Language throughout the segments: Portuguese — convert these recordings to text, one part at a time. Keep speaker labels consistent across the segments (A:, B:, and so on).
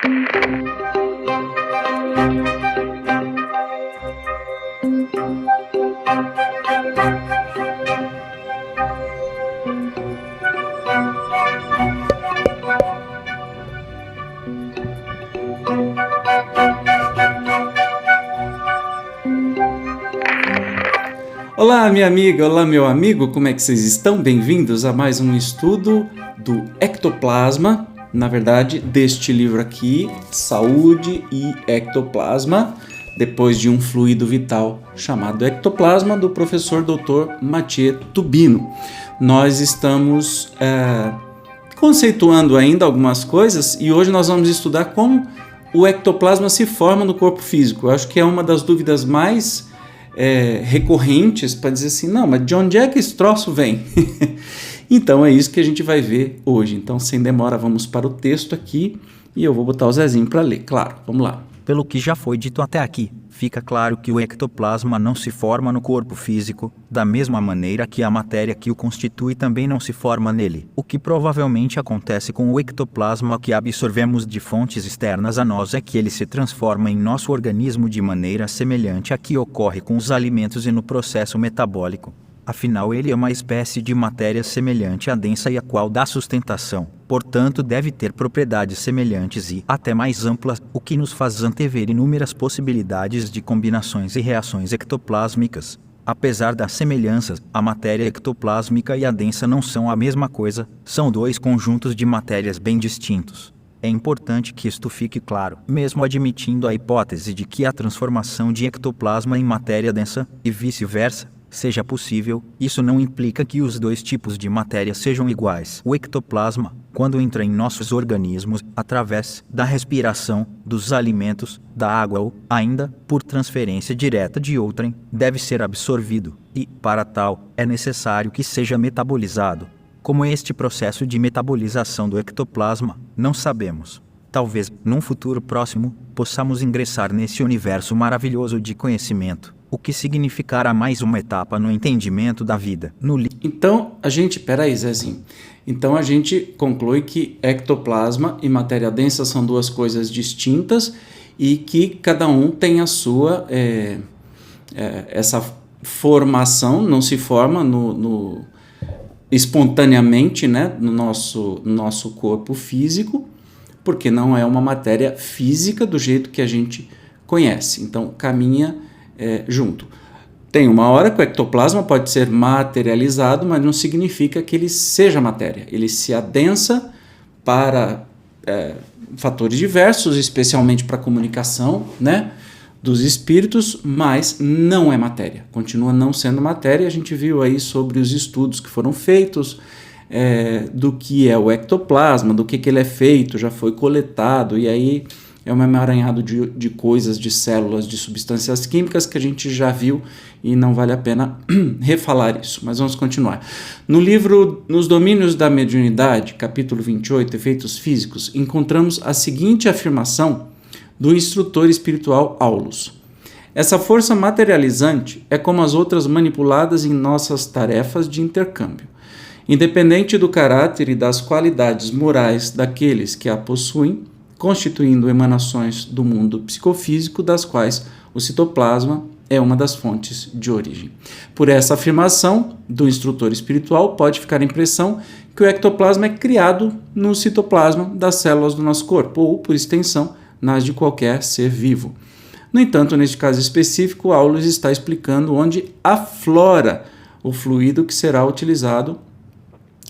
A: Olá, minha amiga, olá, meu amigo, como é que vocês estão? Bem-vindos a mais um estudo do ectoplasma, na verdade, deste livro aqui, Saúde e Ectoplasma, depois de um fluido vital chamado ectoplasma, do professor Dr. Mathieu Tubino. Nós estamos conceituando ainda algumas coisas e hoje nós vamos estudar como o ectoplasma se forma no corpo físico. Eu acho que é uma das dúvidas mais recorrentes para dizer assim, não, mas de onde é que esse troço vem? Então é isso que a gente vai ver hoje. Então, sem demora, vamos para o texto aqui e eu vou botar o Zezinho para ler, claro, vamos lá.
B: Pelo que já foi dito até aqui, fica claro que o ectoplasma não se forma no corpo físico, da mesma maneira que a matéria que o constitui também não se forma nele, o que provavelmente acontece com o ectoplasma que absorvemos de fontes externas a nós é que ele se transforma em nosso organismo de maneira semelhante à que ocorre com os alimentos e no processo metabólico. Afinal, ele é uma espécie de matéria semelhante à densa e a qual dá sustentação. Portanto, deve ter propriedades semelhantes e até mais amplas, o que nos faz antever inúmeras possibilidades de combinações e reações ectoplásmicas. Apesar das semelhanças, a matéria ectoplásmica e a densa não são a mesma coisa, são dois conjuntos de matérias bem distintos. É importante que isto fique claro, mesmo admitindo a hipótese de que a transformação de ectoplasma em matéria densa, e vice-versa, seja possível, isso não implica que os dois tipos de matéria sejam iguais. O ectoplasma, quando entra em nossos organismos, através da respiração, dos alimentos, da água ou, ainda, por transferência direta de outrem, deve ser absorvido, e, para tal, é necessário que seja metabolizado. Como é este processo de metabolização do ectoplasma, não sabemos. Talvez, num futuro próximo, possamos ingressar nesse universo maravilhoso de conhecimento, o que significará mais uma etapa no entendimento da vida.
A: Então, peraí, Zezinho. Então a gente conclui que ectoplasma e matéria densa são duas coisas distintas e que cada um tem a sua, essa formação, não se forma espontaneamente, né, no nosso corpo físico, porque não é uma matéria física do jeito que a gente conhece. Então, caminha junto. Tem uma hora que o ectoplasma pode ser materializado, mas não significa que ele seja matéria. Ele se adensa para fatores diversos, especialmente para a comunicação, né, dos espíritos, mas não é matéria. Continua não sendo matéria. A gente viu aí sobre os estudos que foram feitos, do que é o ectoplasma, do que ele é feito, já foi coletado, e aí é um emaranhado de coisas, de células, de substâncias químicas que a gente já viu e não vale a pena refalar isso, mas vamos continuar. No livro Nos Domínios da Mediunidade, capítulo 28, Efeitos Físicos, encontramos a seguinte afirmação do instrutor espiritual Aulus. Essa força materializante é como as outras manipuladas em nossas tarefas de intercâmbio. Independente do caráter e das qualidades morais daqueles que a possuem, constituindo emanações do mundo psicofísico, das quais o citoplasma é uma das fontes de origem. Por essa afirmação do instrutor espiritual, pode ficar a impressão que o ectoplasma é criado no citoplasma das células do nosso corpo, ou, por extensão, nas de qualquer ser vivo. No entanto, neste caso específico, Aulus está explicando onde aflora o fluido que será utilizado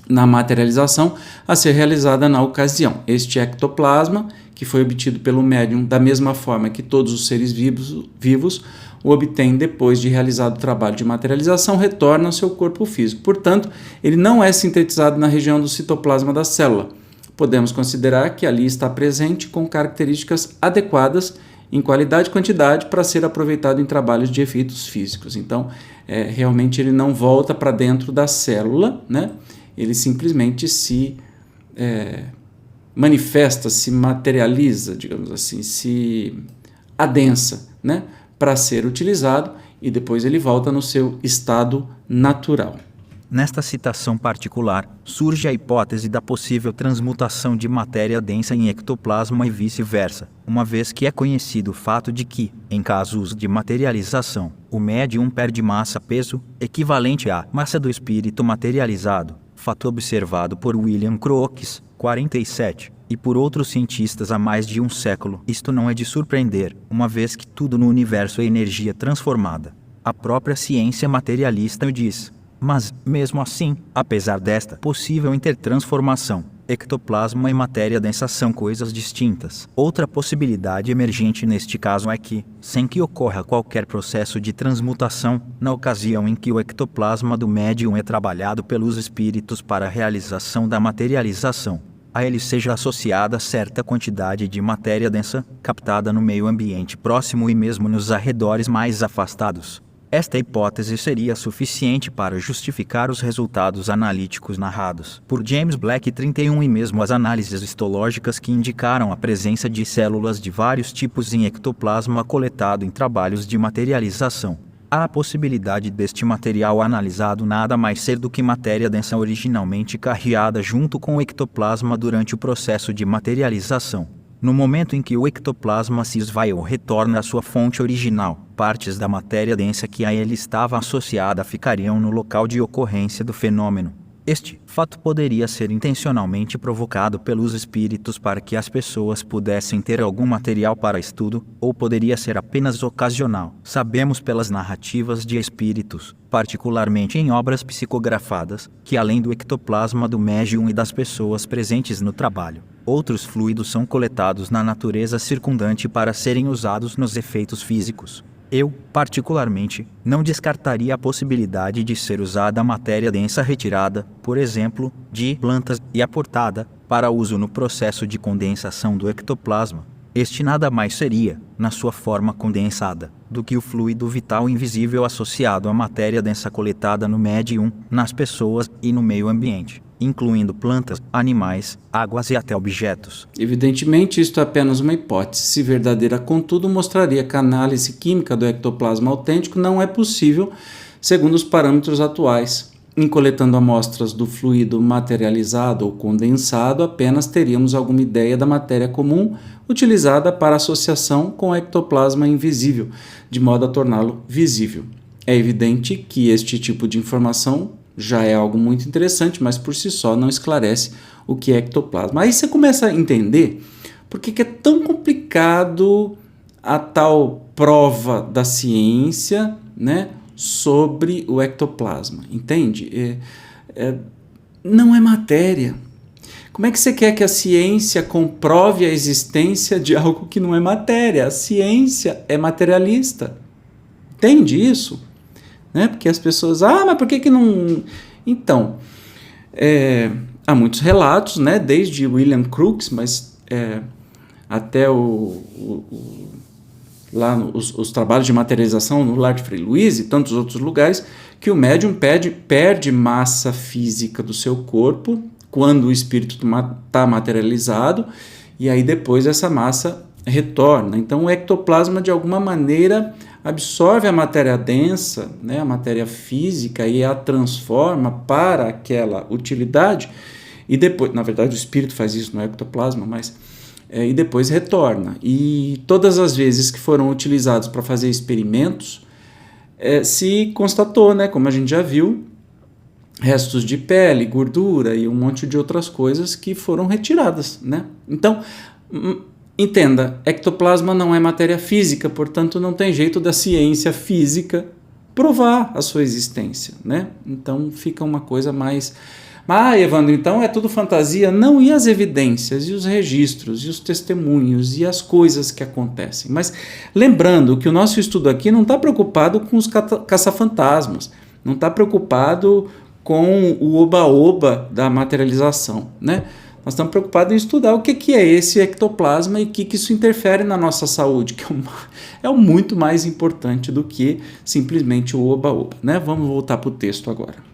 A: na materialização a ser realizada na ocasião. Este ectoplasma, que foi obtido pelo médium da mesma forma que todos os seres vivos o obtêm depois de realizado o trabalho de materialização, retorna ao seu corpo físico. Portanto, ele não é sintetizado na região do citoplasma da célula. Podemos considerar que ali está presente com características adequadas em qualidade e quantidade para ser aproveitado em trabalhos de efeitos físicos. Então, realmente ele não volta para dentro da célula, né? Ele simplesmente se manifesta, se materializa, digamos assim, se adensa, né, para ser utilizado e depois ele volta no seu estado natural.
B: Nesta citação particular, surge a hipótese da possível transmutação de matéria densa em ectoplasma e vice-versa, uma vez que é conhecido o fato de que, em casos de materialização, o médium perde massa-peso equivalente à massa do espírito materializado, fato observado por William Crookes, 47, e por outros cientistas há mais de um século. Isto não é de surpreender, uma vez que tudo no universo é energia transformada. A própria ciência materialista o diz. Mas, mesmo assim, apesar desta possível intertransformação, ectoplasma e matéria densa são coisas distintas. Outra possibilidade emergente neste caso é que, sem que ocorra qualquer processo de transmutação, na ocasião em que o ectoplasma do médium é trabalhado pelos espíritos para a realização da materialização, a ele seja associada certa quantidade de matéria densa, captada no meio ambiente próximo e mesmo nos arredores mais afastados. Esta hipótese seria suficiente para justificar os resultados analíticos narrados por James Black 31 e mesmo as análises histológicas que indicaram a presença de células de vários tipos em ectoplasma coletado em trabalhos de materialização. Há a possibilidade deste material analisado nada mais ser do que matéria densa originalmente carreada junto com o ectoplasma durante o processo de materialização. No momento em que o ectoplasma se esvai ou retorna à sua fonte original, partes da matéria densa que a ele estava associada ficariam no local de ocorrência do fenômeno. Este fato poderia ser intencionalmente provocado pelos espíritos para que as pessoas pudessem ter algum material para estudo, ou poderia ser apenas ocasional. Sabemos pelas narrativas de espíritos, particularmente em obras psicografadas, que além do ectoplasma do médium e das pessoas presentes no trabalho, outros fluidos são coletados na natureza circundante para serem usados nos efeitos físicos. Eu, particularmente, não descartaria a possibilidade de ser usada a matéria densa retirada, por exemplo, de plantas e aportada para uso no processo de condensação do ectoplasma. Este nada mais seria, na sua forma condensada, do que o fluido vital invisível associado à matéria densa coletada no médium, nas pessoas e no meio ambiente, incluindo plantas, animais, águas e até objetos.
A: Evidentemente, isto é apenas uma hipótese. Se verdadeira, contudo, mostraria que a análise química do ectoplasma autêntico não é possível segundo os parâmetros atuais. Em coletando amostras do fluido materializado ou condensado, apenas teríamos alguma ideia da matéria comum utilizada para associação com o ectoplasma invisível, de modo a torná-lo visível. É evidente que este tipo de informação já é algo muito interessante, mas por si só não esclarece o que é ectoplasma. Aí você começa a entender por que é tão complicado a tal prova da ciência, né, sobre o ectoplasma, entende? Não é matéria. Como é que você quer que a ciência comprove a existência de algo que não é matéria? A ciência é materialista. Entende isso? Né? Porque as pessoas, mas por que não... Então, há muitos relatos, né? Desde William Crookes, mas até lá os trabalhos de materialização no Lar de Frei Luiz e tantos outros lugares, que o médium perde massa física do seu corpo quando o espírito está materializado, e aí depois essa massa retorna. Então o ectoplasma, de alguma maneira, absorve a matéria densa, né, a matéria física, e a transforma para aquela utilidade, e depois, na verdade o espírito faz isso no ectoplasma, mas e depois retorna. E todas as vezes que foram utilizados para fazer experimentos, se constatou, né, como a gente já viu, restos de pele, gordura e um monte de outras coisas que foram retiradas, né? Então, entenda, ectoplasma não é matéria física, portanto não tem jeito da ciência física provar a sua existência, né? Então fica uma coisa mais... Evandro, então é tudo fantasia? Não, e as evidências, e os registros, e os testemunhos, e as coisas que acontecem? Mas lembrando que o nosso estudo aqui não está preocupado com os caça-fantasmas, não está preocupado com o oba-oba da materialização, né? Nós estamos preocupados em estudar o que é esse ectoplasma e o que isso interfere na nossa saúde, que é o muito mais importante do que simplesmente o oba-oba, né? Vamos voltar para o texto agora.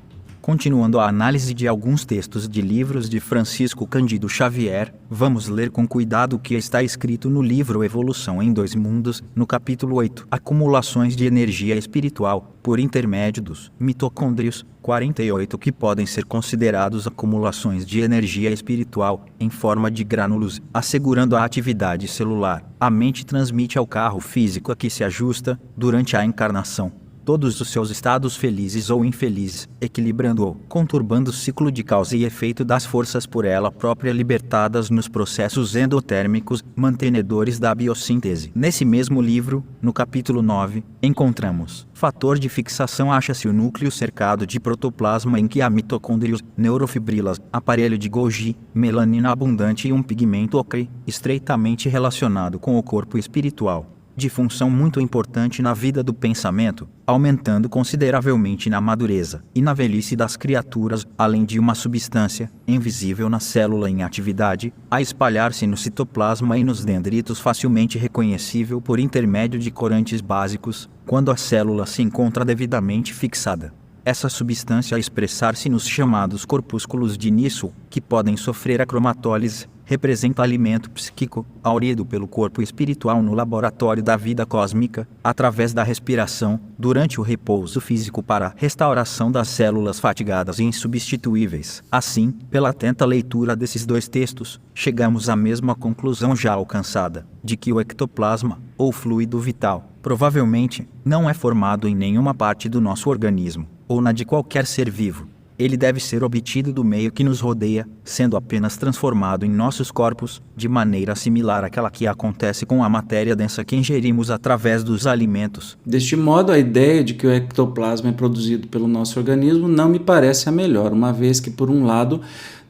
B: Continuando a análise de alguns textos de livros de Francisco Cândido Xavier, vamos ler com cuidado o que está escrito no livro Evolução em Dois Mundos, no capítulo 8, Acumulações de Energia Espiritual, por intermédio dos mitocôndrios, 48, que podem ser considerados acumulações de energia espiritual, em forma de grânulos, assegurando a atividade celular. A mente transmite ao carro físico a que se ajusta, durante a encarnação, todos os seus estados felizes ou infelizes, equilibrando ou conturbando o ciclo de causa e efeito das forças por ela própria libertadas nos processos endotérmicos, mantenedores da biossíntese. Nesse mesmo livro, no capítulo 9, encontramos: fator de fixação. Acha-se o núcleo cercado de protoplasma em que há mitocôndrios, neurofibrilas, aparelho de Golgi, melanina abundante e um pigmento ocre, estreitamente relacionado com o corpo espiritual, de função muito importante na vida do pensamento, aumentando consideravelmente na madureza e na velhice das criaturas, além de uma substância, invisível na célula em atividade, a espalhar-se no citoplasma e nos dendritos, facilmente reconhecível por intermédio de corantes básicos, quando a célula se encontra devidamente fixada. Essa substância a expressar-se nos chamados corpúsculos de Nisso, que podem sofrer a cromatólise, representa alimento psíquico, aurido pelo corpo espiritual no laboratório da vida cósmica, através da respiração, durante o repouso físico para a restauração das células fatigadas e insubstituíveis. Assim, pela atenta leitura desses dois textos, chegamos à mesma conclusão já alcançada, de que o ectoplasma, ou fluido vital, provavelmente, não é formado em nenhuma parte do nosso organismo, ou na de qualquer ser vivo. Ele deve ser obtido do meio que nos rodeia, sendo apenas transformado em nossos corpos, de maneira similar àquela que acontece com a matéria densa que ingerimos através dos alimentos.
A: Deste modo, a ideia de que o ectoplasma é produzido pelo nosso organismo não me parece a melhor, uma vez que, por um lado,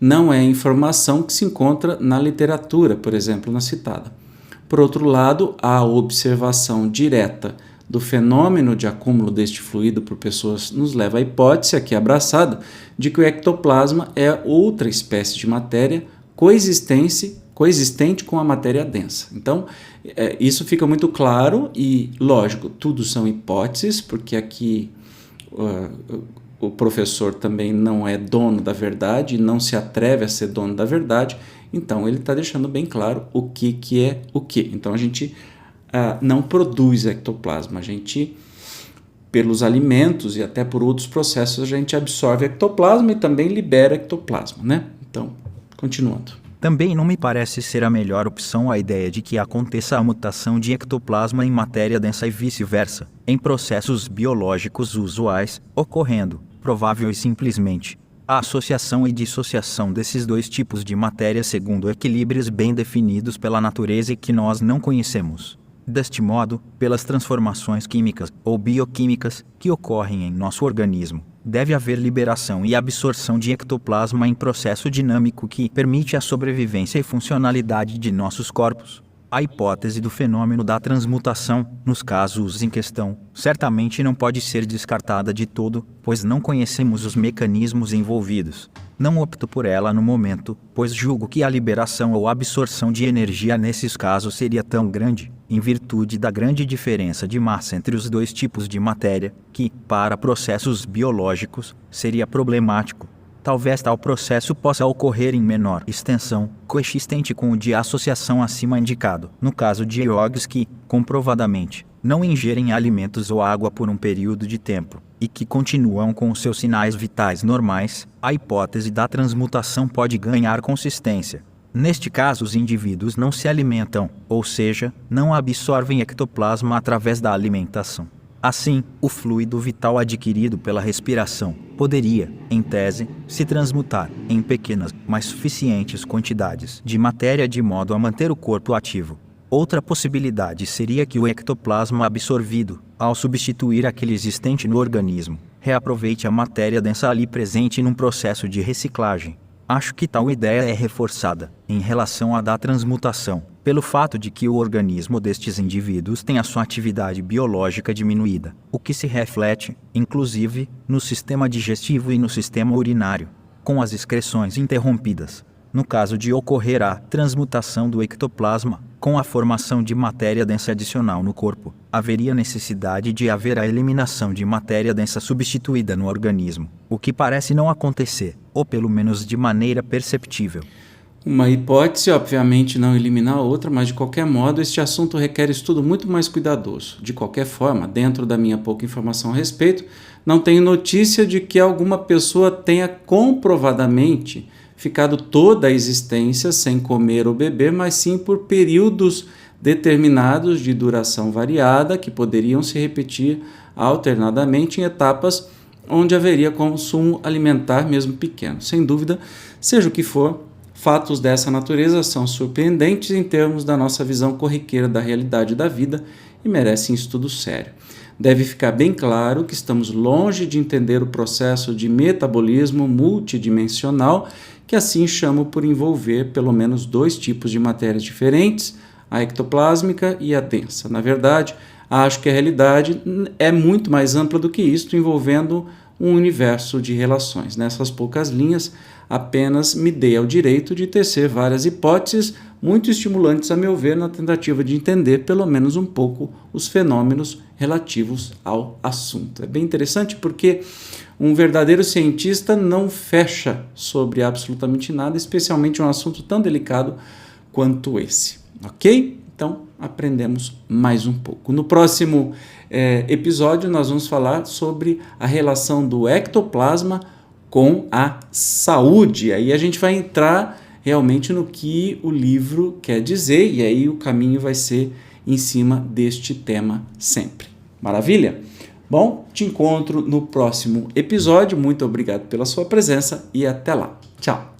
A: não é informação que se encontra na literatura, por exemplo, na citada. Por outro lado, a observação direta do fenômeno de acúmulo deste fluido por pessoas nos leva à hipótese, aqui abraçada, de que o ectoplasma é outra espécie de matéria coexistente com a matéria densa. Então, isso fica muito claro e, lógico, tudo são hipóteses, porque aqui o professor também não é dono da verdade, não se atreve a ser dono da verdade, então ele está deixando bem claro o que é o que. Então, a gente não produz ectoplasma, a gente, pelos alimentos e até por outros processos, a gente absorve ectoplasma e também libera ectoplasma, né? Então, continuando.
B: Também não me parece ser a melhor opção a ideia de que aconteça a mutação de ectoplasma em matéria densa e vice-versa, em processos biológicos usuais, ocorrendo, provável e simplesmente, a associação e dissociação desses dois tipos de matéria segundo equilíbrios bem definidos pela natureza e que nós não conhecemos. Deste modo, pelas transformações químicas ou bioquímicas que ocorrem em nosso organismo, deve haver liberação e absorção de ectoplasma em processo dinâmico que permite a sobrevivência e funcionalidade de nossos corpos. A hipótese do fenômeno da transmutação, nos casos em questão, certamente não pode ser descartada de todo, pois não conhecemos os mecanismos envolvidos. Não opto por ela no momento, pois julgo que a liberação ou absorção de energia nesses casos seria tão grande, em virtude da grande diferença de massa entre os dois tipos de matéria, que, para processos biológicos, seria problemático. Talvez tal processo possa ocorrer em menor extensão, coexistente com o de associação acima indicado, no caso de yogis que, comprovadamente, não ingerem alimentos ou água por um período de tempo, e que continuam com os seus sinais vitais normais, a hipótese da transmutação pode ganhar consistência. Neste caso, os indivíduos não se alimentam, ou seja, não absorvem ectoplasma através da alimentação. Assim, o fluido vital adquirido pela respiração poderia, em tese, se transmutar em pequenas, mas suficientes quantidades de matéria de modo a manter o corpo ativo. Outra possibilidade seria que o ectoplasma absorvido, ao substituir aquele existente no organismo, reaproveite a matéria densa ali presente num processo de reciclagem. Acho que tal ideia é reforçada, em relação à da transmutação, pelo fato de que o organismo destes indivíduos tem a sua atividade biológica diminuída, o que se reflete, inclusive, no sistema digestivo e no sistema urinário, com as excreções interrompidas. No caso de ocorrer a transmutação do ectoplasma, com a formação de matéria densa adicional no corpo, haveria necessidade de haver a eliminação de matéria densa substituída no organismo, o que parece não acontecer, ou pelo menos de maneira perceptível.
A: Uma hipótese, obviamente, não elimina a outra, mas de qualquer modo, este assunto requer estudo muito mais cuidadoso. De qualquer forma, dentro da minha pouca informação a respeito, não tenho notícia de que alguma pessoa tenha comprovadamente ficado toda a existência sem comer ou beber, mas sim por períodos determinados de duração variada que poderiam se repetir alternadamente em etapas onde haveria consumo alimentar mesmo pequeno. Sem dúvida, seja o que for, fatos dessa natureza são surpreendentes em termos da nossa visão corriqueira da realidade da vida e merecem estudo sério. Deve ficar bem claro que estamos longe de entender o processo de metabolismo multidimensional, que assim chamo por envolver pelo menos 2 tipos de matérias diferentes, a ectoplásmica e a densa. Na verdade, acho que a realidade é muito mais ampla do que isto, envolvendo um universo de relações. Nessas poucas linhas, apenas me dei ao direito de tecer várias hipóteses muito estimulantes, a meu ver, na tentativa de entender pelo menos um pouco os fenômenos relativos ao assunto. É bem interessante porque um verdadeiro cientista não fecha sobre absolutamente nada, especialmente um assunto tão delicado quanto esse. Ok? Então, aprendemos mais um pouco. No próximo episódio, nós vamos falar sobre a relação do ectoplasma com a saúde. Aí a gente vai entrar realmente no que o livro quer dizer, e aí o caminho vai ser em cima deste tema sempre. Maravilha? Bom, te encontro no próximo episódio. Muito obrigado pela sua presença e até lá. Tchau!